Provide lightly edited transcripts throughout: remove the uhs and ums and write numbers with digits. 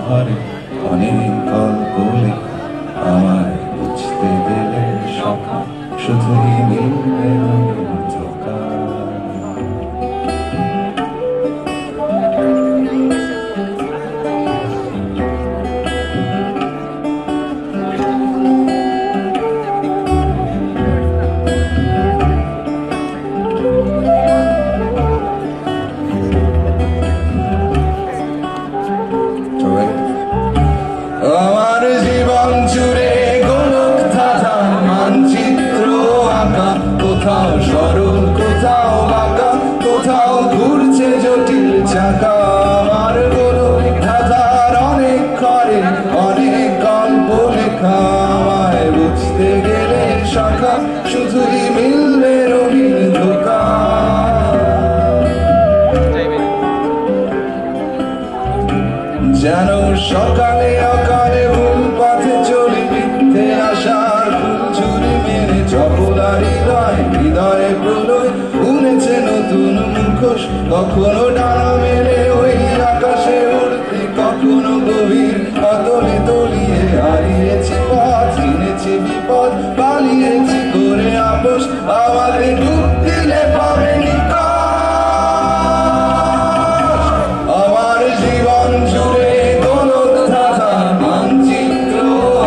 ঘরে অনেক গল্প লেখা, আমায় বুঝতে গেলে সকাল শুধুই মিলবে ধোকা। আমার জীবন জুড়ে গোলক ধাঁধার মানচিত্র আঁকা, কোথাও সরল কোথাও বাঁকা, কোথাও ঘুরছে জটিল চাকা। আমার গোলক ধাঁধার অনেক ঘরে অনেক গল্প লেখা, আমায় বুঝতে গেলে শাখা শুধুই মিলবে রঙিন ধোকা। যেন সকালে অকালে ভুল পথে চলে মিথ্যে আশার ফুল ছুরি মেরে চপলা হৃদয়ে প্রলয় বুনেছে নতুন মুখোশ। কখনো ডানা মেলে ওই আকাশে উড়তে, কখনো গভীর অতলে তলিয়ে হারিয়েছি পথ, চিনেছি বিপদ পালিয়েছি করে আপোষ। আমাদের ডুব দিলে পাবে নিকট। আমার জীবন জুড়ে গোলক ধাঁধা মানচিত্র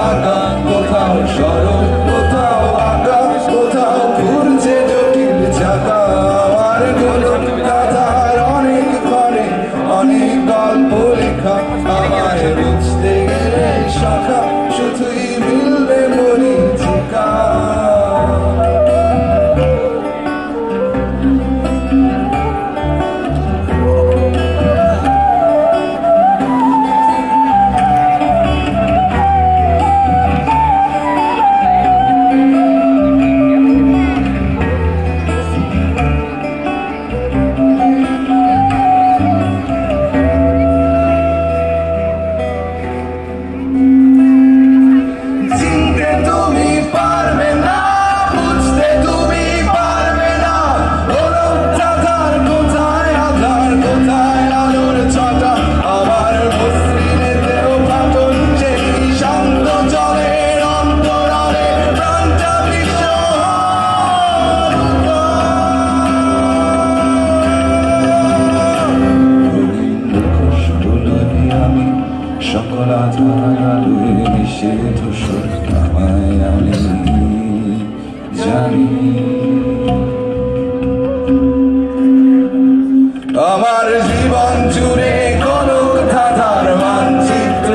আঁকা, কোথাও সরল কোথাও বাঁকা, কোথাও ঘুরছে জটিল চাকা। আমার গোলক ধাঁধার অনেক ঘরে অনেক গল্প লেখা, আমায় বুঝতে গেলে শাখা শুধুই মিলবে মরীচিকা। সকল আধার আলোয় মিশে ধূসর আমায় আমি জানি। আমার জীবন জুড়ে গোলক ধাঁধার মানচিত্র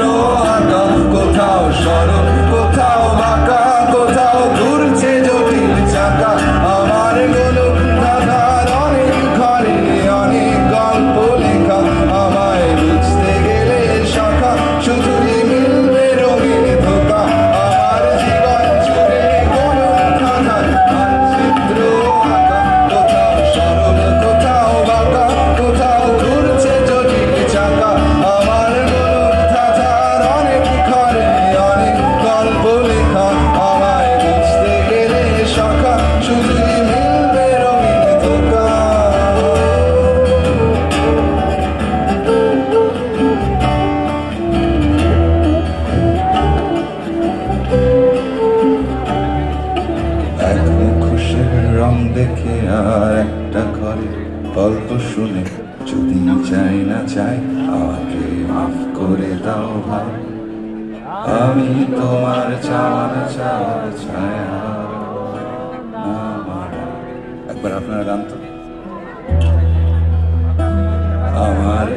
আঁকা, কোথাও সরল কোথাও বাঁকা, কোথাও ঘুরছে জটিল চাকা। আমার গোলক ধাঁধার অনেক ঘরে অনেক গল্প লেখা, আমায় বুঝতে গেলে শাখা শুধুই মিলবে রঙিন ধোকা। আমার জীবন জুড়ে গোলক ধাঁধার মানচিত্র আঁকা, কোথাও সরল কোথাও বাঁকা, কোথাও ঘুরছে জটিল চাকা। আমার গোলক ধাঁধার অনেক ঘরে অনেক গল্প লেখা, আমায় বুঝতে গেলে শাখা শুধুই মিলবে রঙিন ধোকা। এক মুখোশের রং দেখে আর একটা ঘরে গল্প শুনে যদি চাই না চাই, আমাকে মাফ করে দাও ভাই, আমি তোমার চাওয়ার ছায়া। একবার আপনারা গান তো। আমার